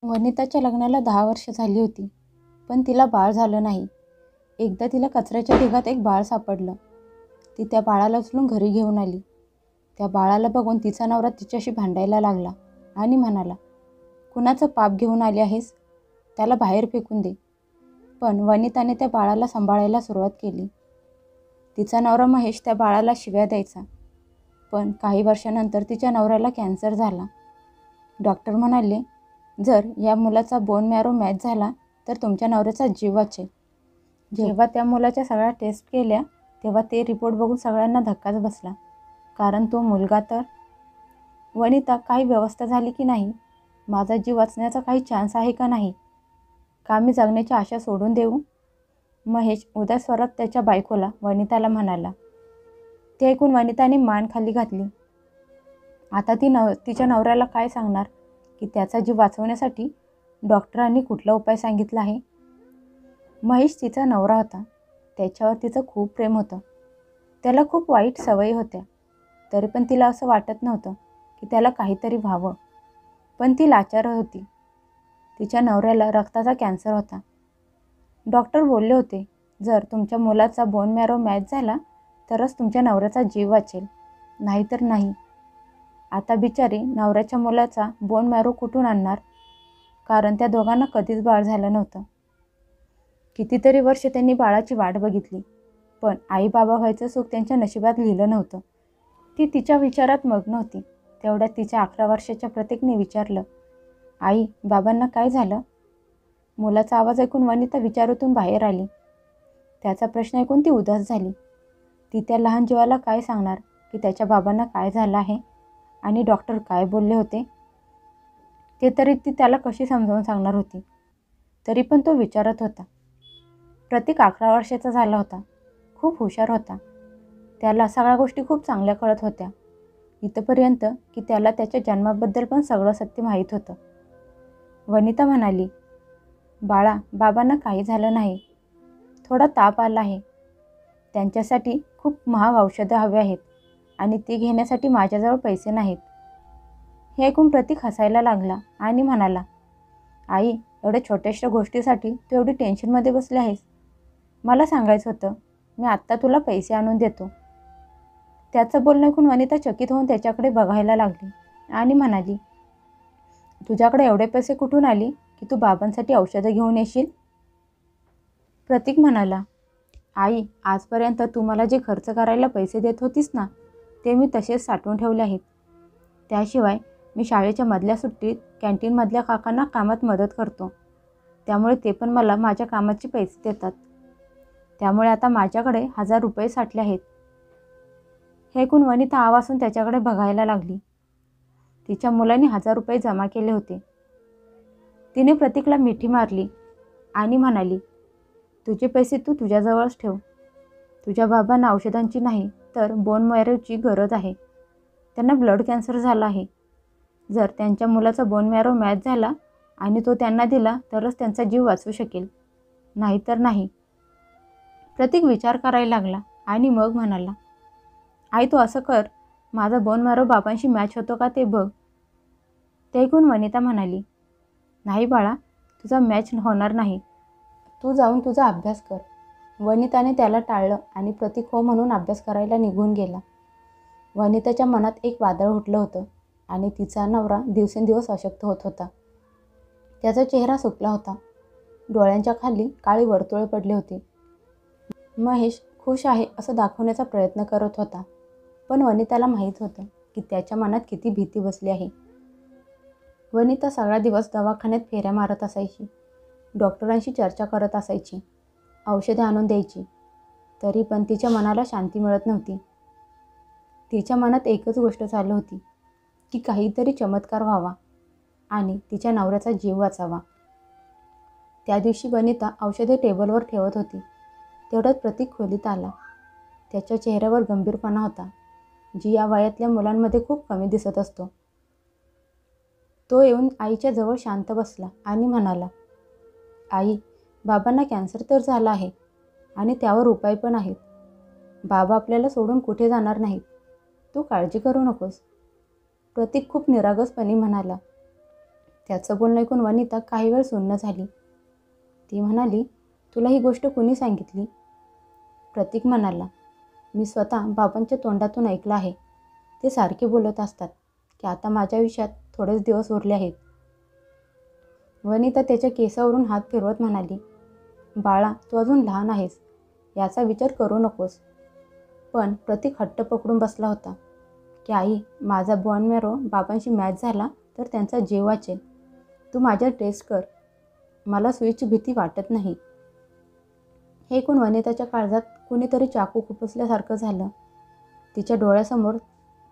वनिताच्या लग्नाला 10 वर्ष झाली होती, पण तिला बाळ झालं नाही. एकदा तिला कचऱ्याच्या ढिगात एक बाळ सापडलं. ती त्या बाळाला उचलून घरी घेऊन आली. त्या बाळाला बघून तिचा नवरा तिच्याशी भांडायला लागला आणि म्हणाला, कुणाचं पाप घेऊन आली आहेस? त्याला बाहेर फेकून दे. पण वनिताने त्या बाळाला सांभाळायला सुरुवात केली. तिचा नवरा महेश त्या बाळाला शिव्या द्यायचा. पण काही वर्षानंतर तिच्या नवऱ्याला कॅन्सर झाला. डॉक्टर म्हणाले, जर या मुलाचा बोन मॅरो मॅच झाला तर तुमच्या नवऱ्याचा जीव वाचेल. जेव्हा त्या मुलाच्या सगळ्या टेस्ट केल्या तेव्हा ते रिपोर्ट बघून सगळ्यांना धक्काच बसला. कारण तो मुलगा तर. वनिता, काही व्यवस्था झाली की नाही? माझा जीव वाचण्याचा काही चान्स आहे का नाही? का मी जगण्याची आशा सोडून देऊ? महेश उदास स्वरात त्याच्या बायकोला वनिताला म्हणाला. ते ऐकून वनिताने मान खाली घातली. आता ती तिच्या नवऱ्याला काय सांगणार की त्याचा जीव वाचवण्यासाठी डॉक्टरांनी कुठला उपाय सांगितला आहे? महेश तिचा नवरा होता. त्याच्यावर तिचं खूप प्रेम होतं. त्याला खूप वाईट सवयी होत्या. तरी पण तिला असं वाटत नव्हतं की त्याला काहीतरी व्हावं. पण ती लाचार होती. तिच्या नवऱ्याला रक्ताचा कॅन्सर होता. डॉक्टर बोलले होते, जर तुमच्या मुलाचा बोन मॅरो मॅच झाला तरच तुमच्या नवऱ्याचा जीव वाचेल, नाहीतर नाही. आता बिचारी नवऱ्याच्या मुलाचा बोन मॅरो कुठून आणणार? कारण त्या दोघांना कधीच बाळ झालं नव्हतं. कितीतरी वर्ष त्यांनी बाळाची वाट बघितली, पण आई बाबा व्हायचं सुख त्यांच्या नशिबात लिहिलं नव्हतं. ती तिच्या विचारात मग्न होती. तेवढ्यात तिच्या 11 वर्षाच्या प्रतीकने विचारलं, आई, बाबांना काय झालं? मुलाचा आवाज ऐकून वनिता विचारातून बाहेर आली. त्याचा प्रश्न ऐकून ती उदास झाली. ती त्या लहान जीवाला काय सांगणार की त्याच्या बाबांना काय झालं आहे आणि डॉक्टर काय बोलले होते? ते तरी ती त्याला कशी समजावून सांगणार होती? तरी पण तो विचारत होता. प्रतीक 11 वर्षाचा झाला होता. खूप हुशार होता. त्याला सगळ्या गोष्टी खूप चांगल्या कळत होत्या. इथपर्यंत की त्याला त्याच्या जन्माबद्दल पण सगळं सत्य माहीत होतं. वनिता म्हणाली, बाळा, बाबांना काही झालं नाही. थोडा ताप आला आहे. त्यांच्यासाठी खूप महाग औषधं हवी आहेत आणि ती घेण्यासाठी माझ्याजवळ पैसे नाहीत. हे ऐकून प्रतीक हसायला लागला आणि म्हणाला, आई, एवढ्या छोट्याशा गोष्टीसाठी तू एवढी टेन्शनमध्ये बसली आहेस? मला सांगायचं होतं, मी आत्ता तुला पैसे आणून देतो. त्याचं बोलणं ऐकून वनिता चकित होऊन त्याच्याकडे बघायला लागली आणि म्हणाली, तुझ्याकडे एवढे पैसे कुठून आले की तू बाबांसाठी औषधं घेऊन येशील? प्रतीक म्हणाला, आई, आजपर्यंत तू मला जे खर्च करायला पैसे देत होतीस ना, ते मी तसेच साठवून ठेवले आहेत. त्याशिवाय मी शाळेच्या मधल्या सुट्टीत कॅन्टीनमधल्या काकांना कामात मदत करतो. त्यामुळे ते पण मला माझ्या कामाचे पैसे देतात. त्यामुळे आता माझ्याकडे 1000 रुपये साठले आहेत. हे ऐकून वनिता आवासून त्याच्याकडे बघायला लागली. तिच्या मुलांनी 1000 रुपये जमा केले होते. तिने प्रतीकला मिठी मारली आणि म्हणाली, तुझे पैसे तू तुझ्याजवळच ठेव. तुझ्या बाबांना औषधांची नाही तर बोन मॅरोची गरज आहे. त्यांना ब्लड कॅन्सर झाला आहे. जर त्यांच्या मुलाचा बोन मॅरो मॅच झाला आणि तो त्यांना दिला तरच त्यांचा जीव वाचू शकेल, नाहीतर नाही. प्रतीक विचार करायला लागला आणि मग म्हणाला, आई, तू असं कर, माझा बोन मॅरो बाबांशी मॅच होतो का ते बघ. ते ऐकून वनिता म्हणाली, नाही बाळा, तुझा मॅच होणार नाही. तू जाऊन तुझा अभ्यास कर. वनिताने त्याला टाळलं आणि प्रतीक हो म्हणून अभ्यास करायला निघून गेला. वनिताच्या मनात एक वादळ उठलं होतं आणि तिचा नवरा दिवसेंदिवस अशक्त होत होता. त्याचा चेहरा सुकला होता. डोळ्यांच्या खाली काळी वर्तुळे पडली होती. महेश खुश आहे असं दाखवण्याचा प्रयत्न करत होता, पण वनिताला माहीत होतं की त्याच्या मनात किती भीती बसली आहे. वनिता सगळा दिवस दवाखान्यात फेऱ्या मारत असायची. डॉक्टरांशी चर्चा करत असायची. औषधे आणून द्यायची. तरी पण तिच्या मनाला शांती मिळत नव्हती. तिच्या मनात एकच गोष्ट चालू होती की काहीतरी चमत्कार व्हावा आणि तिच्या नवऱ्याचा जीव वाचावा. त्या दिवशी वनिता औषधे टेबलवर ठेवत होती. तेवढ्यात प्रतीक खोलीत आला. त्याच्या चेहऱ्यावर गंभीरपणा होता, जी या वयातल्या मुलांमध्ये खूप कमी दिसत असतो. तो येऊन आईच्या जवळ शांत बसला आणि म्हणाला, आई, बाबांना कॅन्सर तर झाला आहे आणि त्यावर उपाय पण आहेत. बाबा आपल्याला सोडून कुठे जाणार नाहीत. तू काळजी करू नकोस. प्रतीक खूप निरागसपणे म्हणाला, त्याचं बोलणं ऐकून वनिता काही वेळ सुन्न झाली. ती म्हणाली, तुला ही गोष्ट कुणी सांगितली? प्रतीक म्हणाला, मी स्वतः बाबांच्या तोंडातून ऐकलं आहे. ते सारखे बोलत असतात की आता माझ्या आयुष्यात थोडेच दिवस उरले आहेत. वनिता त्याच्या केसावरून हात फिरवत म्हणाली, बाळा, तू अजून लहान आहेस, याचा विचार करू नकोस. पण प्रतीक हट्ट पकडून बसला होता की आई, माझा बॉन मॅरो बाबांशी मॅच झाला तर त्यांचा जीव वाचेल. तू माझ्या टेस्ट कर, मला सुईची भीती वाटत नाही. हे ऐकून वनिताच्या काळजात कुणीतरी चाकू खुपसल्यासारखं झालं. तिच्या डोळ्यासमोर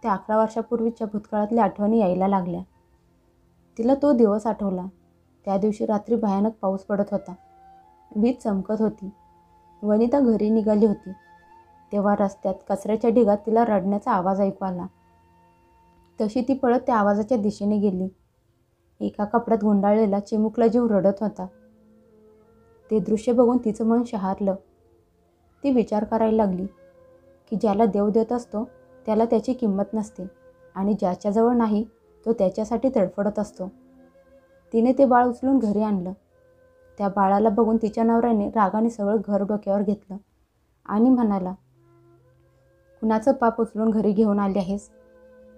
त्या 11 वर्षापूर्वीच्या भूतकाळातल्या आठवणी यायला लागल्या. तिला तो दिवस आठवला. त्या दिवशी रात्री भयानक पाऊस पडत होता. वीज चमकत होती. वनिता घरी निघाली होती तेव्हा रस्त्यात कचऱ्याच्या ढिगात तिला रडण्याचा आवाज ऐकू आला. तशी ती पळत त्या आवाजाच्या दिशेने गेली. एका कपड्यात गुंडाळलेला चिमुकला जीव रडत होता. ते दृश्य बघून तिचं मन शहारलं. ती विचार करायला लागली की ज्याला देव देत असतो त्याला त्याची किंमत नसते आणि ज्याच्याजवळ नाही तो त्याच्यासाठी तडफडत असतो. तिने ते बाळ उचलून घरी आणलं. त्या बाळाला बघून तिच्या नवऱ्याने रागाने सगळं घर डोक्यावर घेतलं आणि म्हणाला, कुणाचं पाप उचलून घरी घेऊन आले आहेस?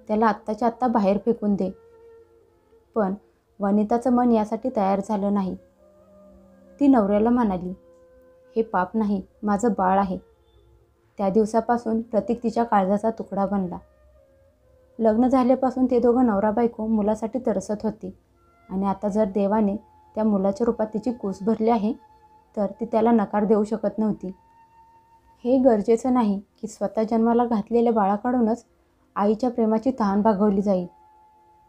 त्याला आत्ताच्या आत्ता बाहेर फेकून दे. पण वनिताचं मन यासाठी तयार झालं नाही. ती नवऱ्याला म्हणाली, हे पाप नाही, माझं बाळ आहे. त्या दिवसापासून प्रतीक तिच्या काळजाचा तुकडा बनला. लग्न झाल्यापासून ते दोघं नवरा बायको मुलासाठी तरसत होती आणि आता जर देवाने त्या मुलाच्या रूपात तिची कूस भरली आहे तर ती त्याला नकार देऊ शकत नव्हती. हे गरजेचं नाही की स्वतः जन्माला घातलेल्या बाळाकडूनच आईच्या प्रेमाची तहान भागवली जाईल.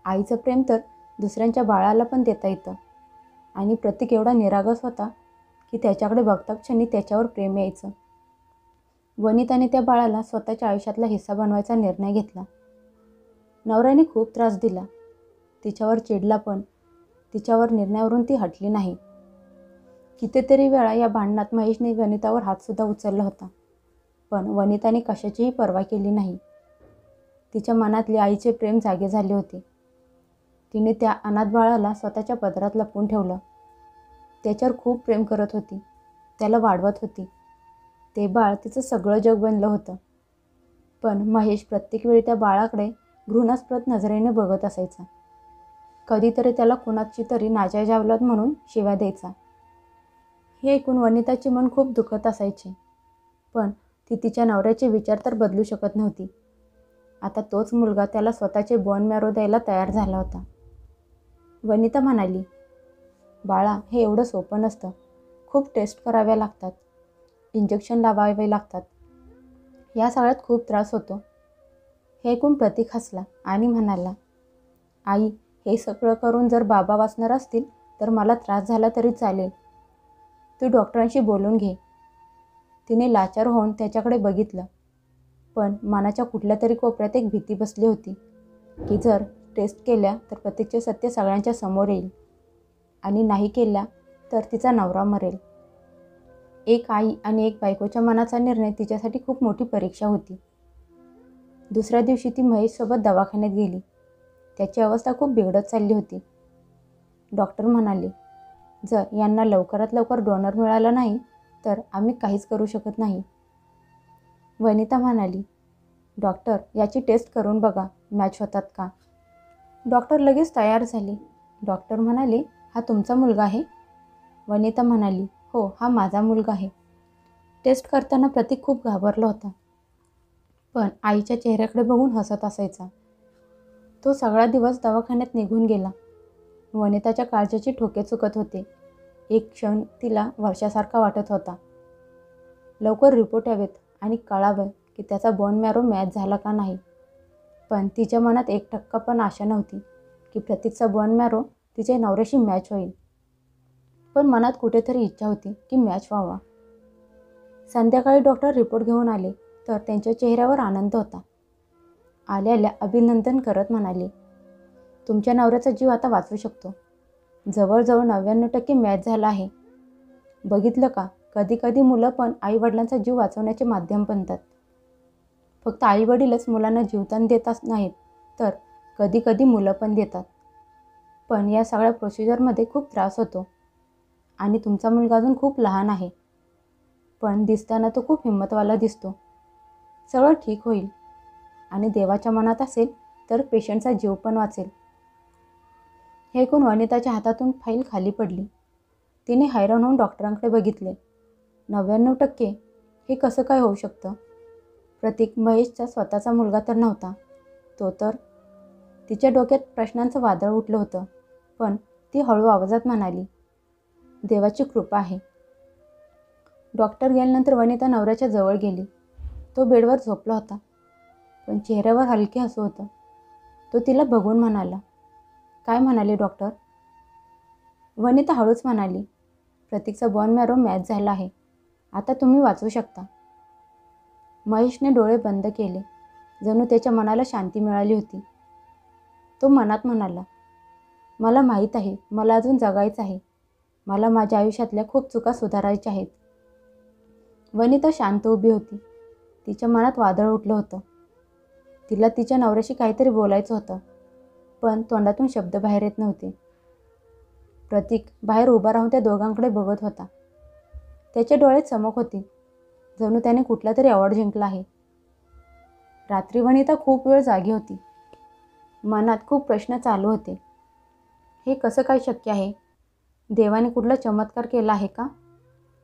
आईचं प्रेम तर दुसऱ्यांच्या बाळाला पण देता येतं. आणि प्रतीक एवढा निरागस होता की त्याच्याकडे बघता क्षणी त्याच्यावर प्रेम यायचं. वनिताने त्या बाळाला स्वतःच्या आयुष्यातला हिस्सा बनवायचा निर्णय घेतला. नवऱ्याने खूप त्रास दिला, तिच्यावर चिडला, पण तिच्यावर निर्णयावरून ती हटली नाही. कितीतरी वेळा या भांडणात महेशने वनितावर हातसुद्धा उचलला होता, पण वनिताने कशाचीही पर्वा केली नाही. तिच्या मनातले आईचे प्रेम जागे झाले होते. तिने त्या अनाथ बाळाला स्वतःच्या पदरात लपवून ठेवलं. त्याच्यावर खूप प्रेम करत होती, त्याला वाढवत होती. ते बाळ तिचं सगळं जग बनलं होतं. पण महेश प्रत्येक वेळी त्या बाळाकडे घृणास्पद नजरेने बघत असायचा. कधीतरी त्याला कुणाची तरी नाजायज अवलाद म्हणून शिव्या द्यायचा. हे ऐकून वनिताचे मन खूप दुखत असायचे, पण ती तिच्या नवऱ्याचे विचार तर बदलू शकत नव्हती. आता तोच मुलगा त्याला स्वतःचे बॉन मॅरो द्यायला तयार झाला होता. वनिता म्हणाली, बाळा, हे एवढं सोपं नसतं. खूप टेस्ट कराव्या लागतात, इंजेक्शन लावावे लागतात, या सगळ्यात खूप त्रास होतो. हे ऐकून प्रतीक हसला आणि म्हणाला, आई, हे सगळं करून जर बाबा वाचणार असतील तर मला त्रास झाला तरी चालेल. तू डॉक्टरांशी बोलून घे. तिने लाचार होऊन त्याच्याकडे बघितलं, पण मनाच्या कुठल्या तरी कोपऱ्यात एक भीती बसली होती की जर टेस्ट केल्या तर प्रतीकचे सत्य सगळ्यांच्या समोर येईल आणि नाही केल्या तर तिचा नवरा मरेल. एक आई आणि एक बायकोच्या मनाचा निर्णय तिच्यासाठी खूप मोठी परीक्षा होती. दुसऱ्या दिवशी ती महेशसोबत दवाखान्यात गेली. त्याची अवस्था खूप बिघडत चालली होती. डॉक्टर म्हणाले, जर यांना लवकरात लवकर डोनर मिळाला नाही तर आम्ही काहीच करू शकत नाही. वनिता म्हणाली, डॉक्टर, याची टेस्ट करून बघा, मॅच होतात का? डॉक्टर लगेच तयार झाले. डॉक्टर म्हणाले, हा तुमचा मुलगा आहे? वनिता म्हणाली, हो, हा माझा मुलगा आहे. टेस्ट करताना प्रतीक खूप घाबरला होता, पण आईच्या चेहऱ्याकडे बघून हसत असायचा. तो सगळा दिवस दवाखान्यात निघून गेला. वनिताच्या काळजाचे ठोके चुकत होते. एक क्षण तिला वर्षासारखा वाटत होता. लवकर रिपोर्ट यावेत आणि कळावं की त्याचा बॉन मॅरो मॅच झाला का नाही. पण तिच्या मनात 1% पण आशा नव्हती की प्रतीकचा बॉन मॅरो तिच्या नवऱ्याशी मॅच होईल. पण मनात कुठेतरी इच्छा होती की मॅच व्हावा. संध्याकाळी डॉक्टर रिपोर्ट घेऊन आले तर त्यांच्या चेहऱ्यावर आनंद होता. आल्याला अभिनंदन करत म्हणाले, तुमच्या नवऱ्याचा जीव आता वाचू शकतो. जवळजवळ 99% मॅच झाला आहे. बघितलं का, कधी कधी मुलं पण आईवडिलांचा जीव वाचवण्याचे माध्यम बनतात. फक्त आईवडीलच मुलांना जीवदान देत नाहीत तर कधी कधी मुलं पण देतात. पण या सगळ्या प्रोसिजरमध्ये खूप त्रास होतो आणि तुमचा मुलगा अजून खूप लहान आहे. पण दिसताना तो खूप हिंमतवाला दिसतो. सगळं ठीक होईल आणि देवाच्या मनात असेल तर पेशंटचा जीव पण वाचेल. हे ऐकून वनिताच्या हातातून फाईल खाली पडली. तिने हैराण होऊन डॉक्टरांकडे बघितले. 99% हे कसं काय होऊ शकतं? प्रतीक महेशचा स्वतःचा मुलगा तर नव्हता. तो तर... तिच्या डोक्यात प्रश्नांचं वादळ उठलं होतं. पण ती हळू आवाजात म्हणाली, देवाची कृपा आहे. डॉक्टर गेल्यानंतर वनिता नवऱ्याच्या जवळ गेली. तो बेडवर झोपला होता, पण चेहऱ्यावर हलके हसू होतं. तो तिला बघून म्हणाला, काय म्हणाले डॉक्टर? वनिता हळूच म्हणाली, प्रतीकचा बोन मॅरो मॅच झाला आहे. आता तुम्ही वाचू शकता. महेशने डोळे बंद केले. जणू त्याच्या मनाला शांती मिळाली होती. तो मनात म्हणाला, मला माहीत आहे मला अजून जगायचं आहे. मला माझ्या आयुष्यातल्या खूप चुका सुधारायच्या आहेत. वनिता शांत उभी होती. तिच्या मनात वादळ उठलं होतं. तिला तिच्या नवऱ्याशी काहीतरी बोलायचं होतं, पण तोंडातून शब्द बाहेर येत नव्हते. प्रतीक बाहेर उभा राहून त्या दोघांकडे बघत होता. त्याच्या डोळ्यात चमक होती, जणू त्याने कुठला तरी अवॉर्ड जिंकला आहे. रात्री वनिता खूप वेळ जागी होती. मनात खूप प्रश्न चालू होते. हे कसं काय शक्य आहे? देवाने कुठला चमत्कार केला आहे का?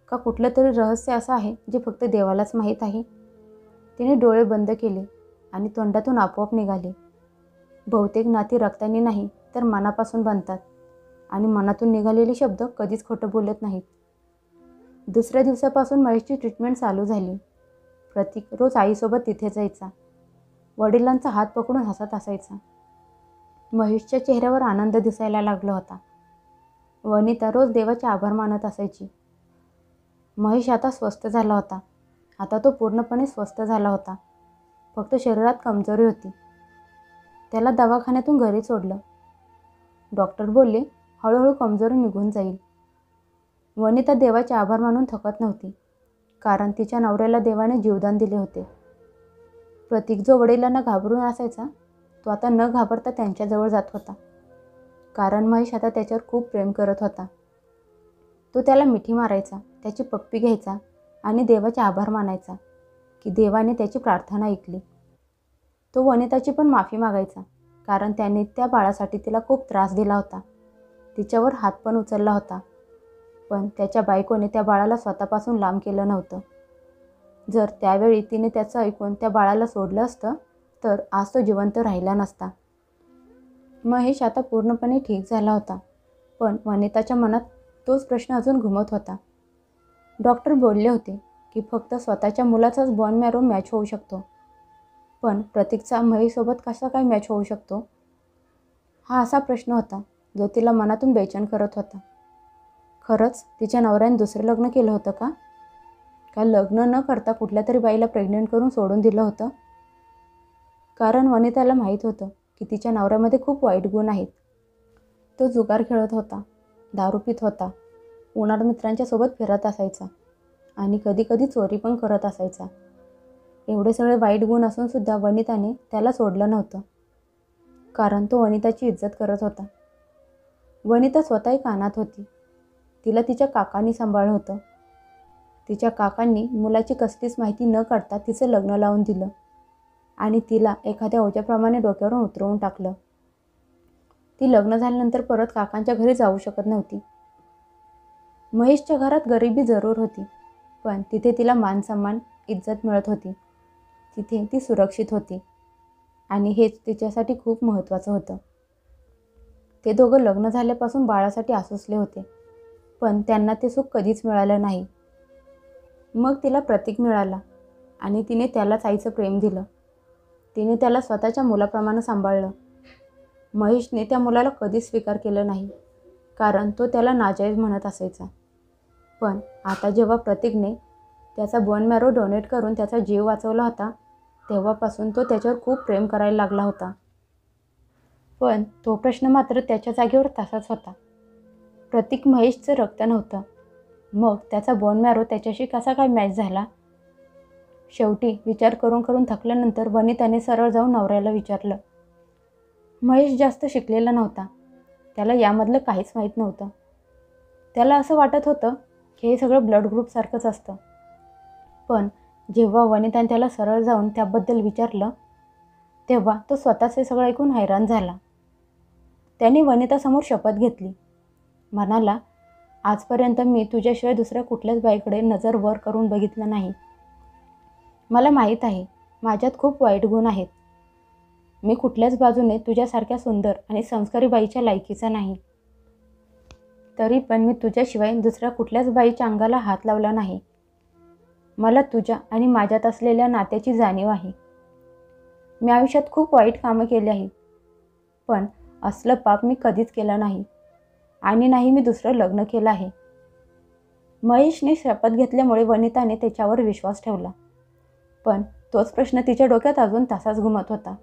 का कुठलं तरी रहस्य असं आहे जे फक्त देवालाच माहीत आहे? तिने डोळे बंद केले आणि तोंडातून आपोआप निघाले, बहुतेक नाती रक्ताने नाही तर मनापासून बनतात आणि मनातून निघालेले शब्द कधीच खोटं बोलत नाहीत. दुसऱ्या दिवसापासून महेशची ट्रीटमेंट चालू झाली. प्रतीक रोज आईसोबत तिथे जायचा. वडिलांचा हात पकडून हसत असायचा. महेशच्या चेहऱ्यावर आनंद दिसायला लागला होता. वनिता रोज देवाचे आभार मानत असायची. महेश आता स्वस्थ झाला होता. आता तो पूर्णपणे स्वस्थ झाला होता. फक्त शरीरात कमजोरी होती. त्याला दवाखान्यातून घरी सोडलं. डॉक्टर बोलले, हळूहळू कमजोरी निघून जाईल. वनिता देवाचे आभार मानून थकत नव्हती, कारण तिच्या नवऱ्याला देवाने जीवदान दिले होते. प्रतीक जो वडिलांना घाबरून असायचा, तो आता न घाबरता त्यांच्याजवळ जात होता, कारण महेश आता त्याच्यावर खूप प्रेम करत होता. तो त्याला मिठी मारायचा, त्याची पप्पी घ्यायचा आणि देवाचे आभार मानायचा की देवाने त्याची प्रार्थना ऐकली. तो वनिताची पण माफी मागायचा, कारण त्याने त्या बाळासाठी तिला खूप त्रास दिला होता. तिच्यावर हात पण उचलला होता, पण त्याच्या बायकोने त्या बाळाला स्वतःपासून लांब केलं नव्हतं. जर त्यावेळी तिने त्याचं ऐकून त्या बाळाला सोडलं असतं तर आज तो जिवंत राहिला नसता. महेश आता पूर्णपणे ठीक झाला होता, पण वनिताच्या मनात तोच प्रश्न अजून घुमत होता. डॉक्टर बोलले होते की फक्त स्वतःच्या मुलाचाच बोन मॅरो मॅच होऊ शकतो, पण प्रतीकचा महेशसोबत कसा काय मॅच होऊ शकतो? हा असा प्रश्न होता जो तिला मनातून बेचैन करत होता. खरंच तिच्या नवऱ्याने दुसरं लग्न केलं होतं का? का लग्न न करता कुठल्या तरी बाईला प्रेग्नेंट करून सोडून दिलं होतं? कारण वनिताला माहीत होतं की तिच्या नवऱ्यामध्ये खूप वाईट गुण आहेत. तो जुगार खेळत होता, दारू पित होता, उन्हाळ मित्रांच्या सोबत फिरत असायचा आणि कधीकधी चोरी पण करत असायचा. एवढे सगळे वाईट गुण असूनसुद्धा वनिताने त्याला सोडलं नव्हतं, कारण तो वनिताची इज्जत करत होता. वनिता स्वतःही अनाथ होती. तिला तिच्या काकांनी सांभाळलं होतं. तिच्या काकांनी मुलाची कसलीच माहिती न काढता तिचं लग्न लावून दिलं आणि तिला एखाद्या ओझ्याप्रमाणे डोक्यावरून उतरवून टाकलं. ती लग्न झाल्यानंतर परत काकांच्या घरी जाऊ शकत नव्हती. महेशच्या घरात गरिबी जरूर होती, पण तिथे तिला मानसन्मान, इज्जत मिळत होती. तिथे ती सुरक्षित होती आणि हेच तिच्यासाठी खूप महत्त्वाचं होतं. ते दोघं लग्न झाल्यापासून बाळासाठी आसुसले होते, पण त्यांना ते सुख कधीच मिळालं नाही. मग तिला प्रतीक मिळाला आणि तिने त्यालाच आईचं प्रेम दिलं. तिने त्याला स्वतःच्या मुलाप्रमाणे सांभाळलं. महेशने त्या मुलाला कधीच स्वीकार केलं नाही, कारण तो त्याला नाजायज म्हणत असायचा. पण आता जेव्हा प्रतीकने त्याचा बोन मॅरो डोनेट करून त्याचा जीव वाचवला होता, तेव्हापासून तो त्याच्यावर खूप प्रेम करायला लागला होता. पण तो प्रश्न मात्र त्याच्या जागेवर तसाच होता. प्रतीक महेशचं रक्त नव्हतं, मग त्याचा बोन मॅरो त्याच्याशी कसा काय मॅच झाला? शेवटी विचार करून करून थकल्यानंतर वनिताने सरळ जाऊन नवऱ्याला विचारलं. महेश जास्त शिकलेला नव्हता, त्याला यामधलं काहीच माहीत नव्हतं. त्याला असं वाटत होतं की हे सगळं ब्लड ग्रुपसारखंच असतं. पण जेव्हा वनिताने त्याला सरळ जाऊन त्याबद्दल विचारलं तेव्हा तो स्वतःच हे सगळं ऐकून हैराण झाला. त्याने वनितासमोर शपथ घेतली. म्हणाला, आजपर्यंत मी तुझ्याशिवाय दुसऱ्या कुठल्याच बाईकडे नजर वर करून बघितलं नाही. मला माहीत आहे माझ्यात खूप वाईट गुण आहेत. मी कुठल्याच बाजूने तुझ्यासारख्या सुंदर आणि संस्कारी बाईच्या लायकीचा नाही. तरी पण मी तुझ्याशिवाय दुसऱ्या कुठल्याच बाईच्या अंगाला हात लावला नाही. मला तुझ्या आणि माझ्यात असलेल्या नात्याची जाणीव आहे. मी आयुष्यात खूप वाईट कामं केली आहेत, पण असलं पाप मी कधीच केलं नाही आणि नाही मी दुसरं लग्न केलं आहे. महेशने शपथ घेतल्यामुळे वनिताने त्याच्यावर विश्वास ठेवला, पण तोच प्रश्न तिच्या डोक्यात अजून तसाच घुमत होता.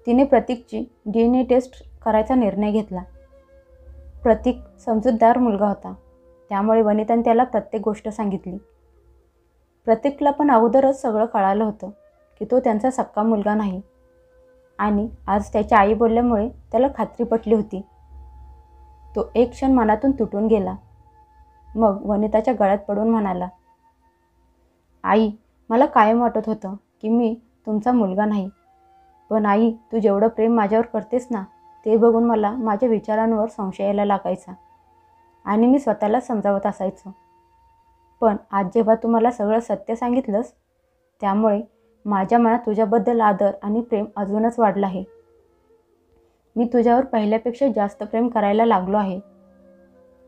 तिने प्रतीकची DNA टेस्ट करायचा निर्णय घेतला. प्रतीक समजूतदार मुलगा होता, त्यामुळे वनिताने त्याला प्रत्येक गोष्ट सांगितली. प्रतीकला पण अगोदरच सगळं कळालं होतं की तो त्यांचा सक्का मुलगा नाही आणि आज त्याची आई बोलल्यामुळे त्याला खात्री पटली होती. तो एक क्षण मनातून तुटून गेला. मग वनिताच्या गळ्यात पडून म्हणाला, आई, मला कायम वाटत होतं की मी तुमचा मुलगा नाही, पण आई, तू जेवढं प्रेम माझ्यावर करतेस ना, ते बघून मला माझ्या विचारांवर संशय यायला लागायचा आणि मी स्वतःला समजावत असायचो. पण आज जेव्हा तू मला सगळं सत्य सांगितलंस, त्यामुळे माझ्या मनात तुझ्याबद्दल आदर आणि प्रेम अजूनच वाढलं आहे. मी तुझ्यावर पहिल्यापेक्षा जास्त प्रेम करायला लागलो आहे.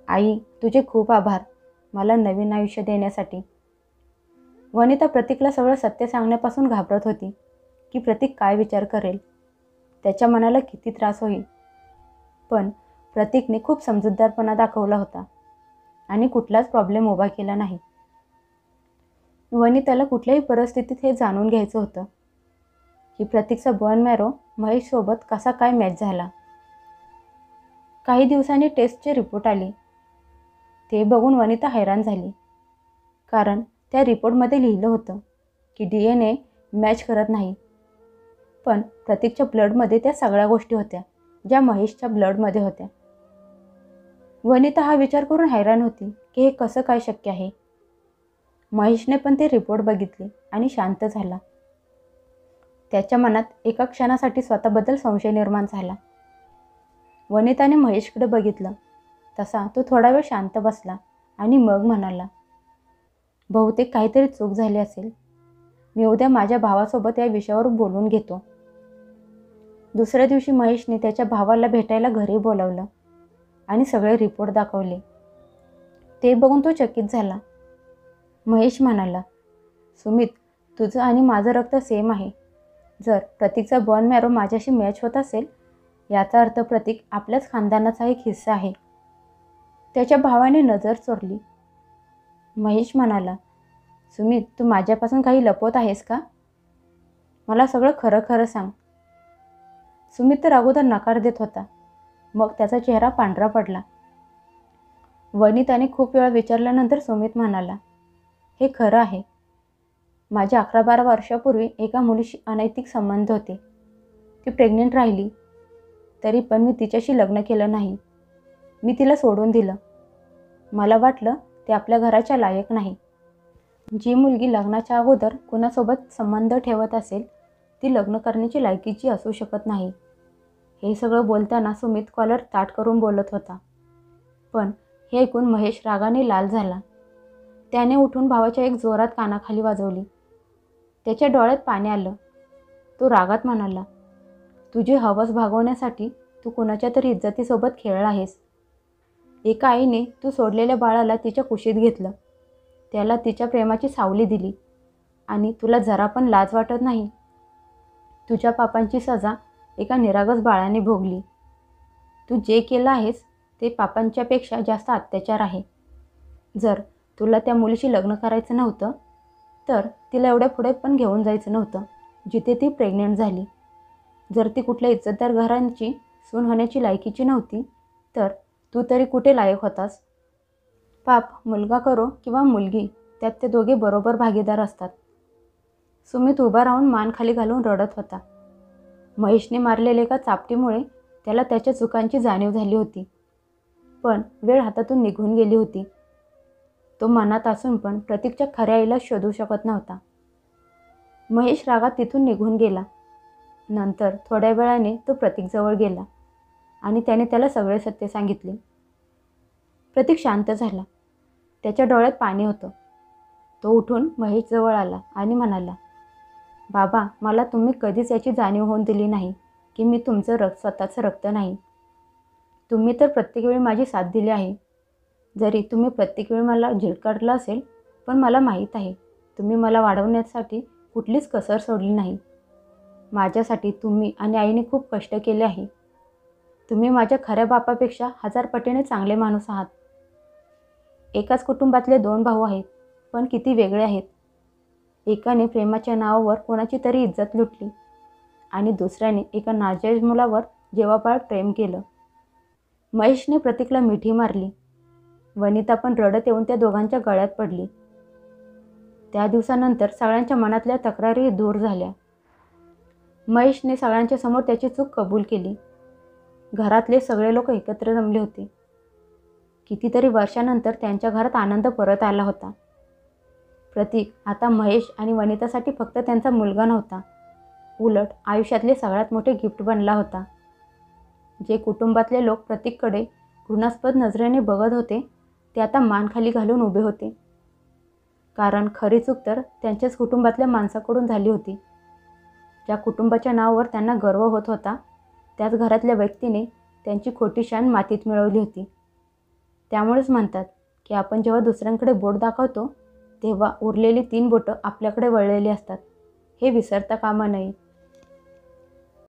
आई, तुझे खूप आभार मला नवीन आयुष्य देण्यासाठी. वनिता प्रतीकला सगळं सत्य सांगण्यापासून घाबरत होती की प्रतीक काय विचार करेल, त्याच्या मनाला किती त्रास होईल. पण प्रतीकने खूप समजूतदारपणा दाखवला होता आणि कुठलाच प्रॉब्लेम उभा केला नाही. वनिताला कुठल्याही परिस्थितीत हे जाणून घ्यायचं होतं की प्रतीकचा बोन मॅरो महेशसोबत कसा काय मॅच झाला. काही दिवसांनी टेस्टचे रिपोर्ट आले. ते बघून वनिता हैराण झाली, कारण त्या रिपोर्टमध्ये लिहिलं होतं की DNA मॅच करत नाही. पण प्रतीकच्या ब्लडमध्ये त्या सगळ्या गोष्टी होत्या ज्या महेशच्या ब्लडमध्ये होत्या. वनिता हा विचार करून हैराण होती की हे कसं काय शक्य आहे. महेशने पण ते रिपोर्ट बघितले आणि शांत झाला. त्याच्या मनात एका क्षणासाठी स्वतःबद्दल संशय निर्माण झाला. वनिताने महेशकडे बघितलं तसा तो थोडा वेळ शांत बसला आणि मग म्हणाला, बहुतेक काहीतरी चूक झाली असेल. मी उद्या माझ्या भावासोबत या विषयावर बोलून घेतो. दुसऱ्या दिवशी महेशने त्याच्या भावाला भेटायला घरी बोलावलं आणि सगळे रिपोर्ट दाखवले. ते बघून तो चकित झाला. महेश म्हणाला, सुमित, तुझं आणि माझं रक्त सेम आहे. जर प्रतीकचा बोन मॅरो माझ्याशी मॅच होत असेल, याचा अर्थ प्रतीक आपल्याच खानदानाचा एक हिस्सा आहे. त्याच्या भावाने नजर चोरली. महेश म्हणाला, सुमित, तू माझ्यापासून काही लपवत आहेस का? मला सगळं खरं खरं सांग. सुमित तर अगोदर नकार देत होता, मग त्याचा चेहरा पांढरा पडला. वनिताने खूप वेळा विचारल्यानंतर सुमित म्हणाला, हे खरं आहे. माझ्या 11-12 वर्षापूर्वी एका मुलीशी अनैतिक संबंध होते. ती प्रेग्नेंट राहिली, तरी पण मी तिच्याशी लग्न केलं नाही. मी तिला सोडून दिलं. मला वाटलं ते आपल्या घराच्या लायक नाही. जी मुलगी लग्नाच्या अगोदर कुणासोबत संबंध ठेवत असेल, ती लग्न करण्याची लायकीची असू शकत नाही. हे सगळं बोलताना सुमित कॉलर ताठ करून बोलत होता. पण हे ऐकून महेश रागाने लाल झाला. त्याने उठून भावाच्या एक जोरात कानाखाली वाजवली. त्याच्या डोळ्यात पाणी आलं. तो रागात म्हणाला, तुझी हवस भागवण्यासाठी तू कुणाच्या तरी इज्जतीसोबत खेळला आहेस. एका आईने तू सोडलेल्या बाळाला तिच्या कुशीत घेतलं, त्याला तिच्या प्रेमाची सावली दिली आणि तुला जरा पण लाज वाटत नाही. तुझ्या पापांची सजा एका निरागस बाळाने भोगली. तू जे केलं आहेस ते पापांच्यापेक्षा जास्त अत्याचार आहे. जर तुला त्या मुलीशी लग्न करायचं नव्हतं, तर तिला एवढ्या पुढे पण घेऊन जायचं नव्हतं जिथे ती प्रेग्नेंट झाली. जर ती कुठल्या इज्जतदार घरांची सून होण्याची लायकीची नव्हती, तर तू तरी कुठे लायक होतास? पाप मुलगा करो किंवा मुलगी, त्यात ते दोघे बरोबर भागीदार असतात. सुमित उभा राहून मान खाली घालून रडत होता. महेशने मारलेल्या एका चापटीमुळे त्याला त्याच्या चुकांची जाणीव झाली होती, पण वेळ हातातून निघून गेली होती. तो मनात असून पण प्रतीकच्या खऱ्या आईला शोधू शकत नव्हता. महेश रागात तिथून निघून गेला. नंतर थोड्या वेळाने तो प्रतीकजवळ गेला आणि त्याने त्याला सगळे सत्य सांगितले. प्रतीक शांत झाला. त्याच्या डोळ्यात पाणी होतं. तो उठून महेशजवळ आला आणि म्हणाला, बाबा, मला तुम्ही कधीच याची जाणीव होऊन दिली नाही की मी तुमचं स्वतःचं रक्त नाही. तुम्ही तर प्रत्येक वेळी माझी साथ दिली आहे. जरी तुम्ही प्रत्येक वेळी मला झिडकारलं असेल, पण मला माहीत आहे तुम्ही मला वाढवण्यासाठी कुठलीच कसर सोडली नाही. माझ्यासाठी तुम्ही आणि आईने खूप कष्ट केले आहे. तुम्ही माझ्या खऱ्या बापापेक्षा 1000 पटीने चांगले माणूस आहात. एकाच कुटुंबातले 2 भाऊ आहेत, पण किती वेगळे आहेत. एकाने प्रेमाच्या नावावर कोणाची तरी इज्जत लुटली आणि दुसऱ्याने एका नाजायज मुलावर जेवापाळ प्रेम केलं. महेशने प्रतीकला मिठी मारली. वनिता पण रडत येऊन त्या दोघांच्या गळ्यात पडली. त्या दिवसानंतर सगळ्यांच्या मनातल्या तक्रारी दूर झाल्या. महेशने सगळ्यांच्या समोर त्याची चूक कबूल केली. घरातले सगळे लोक एकत्र जमले होते. कितीतरी वर्षानंतर त्यांच्या घरात आनंद परत आला होता. प्रतीक आता महेश आणि वनितासाठी फक्त त्यांचा मुलगा नव्हता, उलट आयुष्यातले सगळ्यात मोठे गिफ्ट बनला होता. जे कुटुंबातले लोक प्रतीककडे घृणास्पद नजरेने बघत होते, ते आता मान खाली घालून उभे होते. कारण खरी चूक तर त्यांच्याच कुटुंबातल्या माणसाकडून झाली होती. ज्या कुटुंबाच्या नावावर त्यांना गर्व होत होता, त्याच घरातल्या व्यक्तीने त्यांची खोटी शान मातीत मिळवली होती. त्यामुळेच म्हणतात की आपण जेव्हा दुसऱ्यांकडे बोट दाखवतो, तेव्हा उरलेली 3 बोटं आपल्याकडे वळलेली असतात. हे विसरता कामा नये.